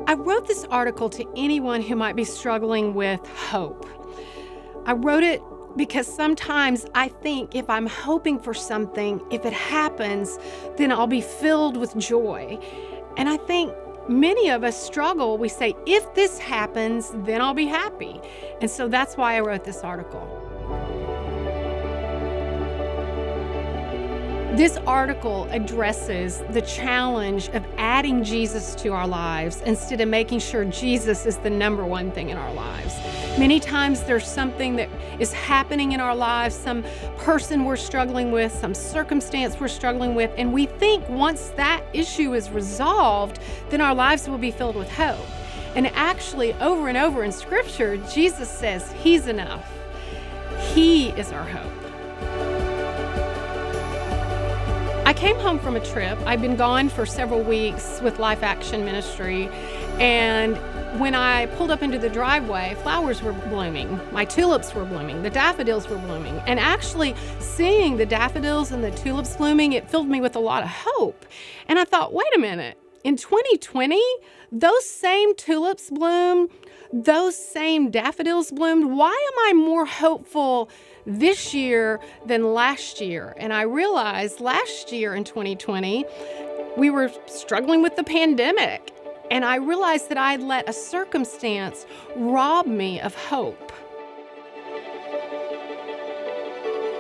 I wrote this article to anyone who might be struggling with hope. I wrote it because sometimes I think if I'm hoping for something, if it happens, then I'll be filled with joy. And I think many of us struggle. We say, if this happens, then I'll be happy. And so that's why I wrote this article. This article addresses the challenge of adding Jesus to our lives instead of making sure Jesus is the number one thing in our lives. Many times there's something that is happening in our lives, some person we're struggling with, some circumstance we're struggling with, and we think once that issue is resolved, then our lives will be filled with hope. And actually, over and over in Scripture, Jesus says He's enough. He is our hope. I came home from a trip. I'd been gone for several weeks with Life Action Ministry, and when I pulled up into the driveway, flowers were blooming. My tulips were blooming. The daffodils were blooming. And actually seeing the daffodils and the tulips blooming, it filled me with a lot of hope. And I thought, wait a minute, in 2020, those same tulips bloomed, those same daffodils bloomed. Why am I more hopeful this year than last year? And I realized last year in 2020, we were struggling with the pandemic. And I realized that I'd let a circumstance rob me of hope.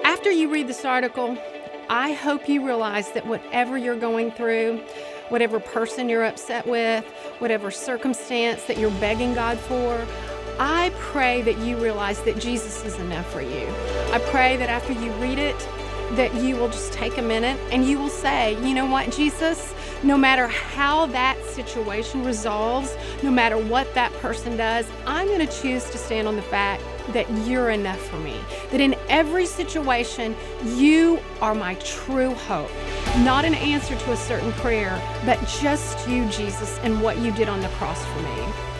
After you read this article, I hope you realize that whatever you're going through, whatever person you're upset with, whatever circumstance that you're begging God for, I pray that you realize that Jesus is enough for you. I pray that after you read it, that you will just take a minute and you will say, you know what, Jesus, no matter how that situation resolves, no matter what that person does, I'm going to choose to stand on the fact that you're enough for me. That in every situation, you are my true hope. Not an answer to a certain prayer, but just you, Jesus, and what you did on the cross for me.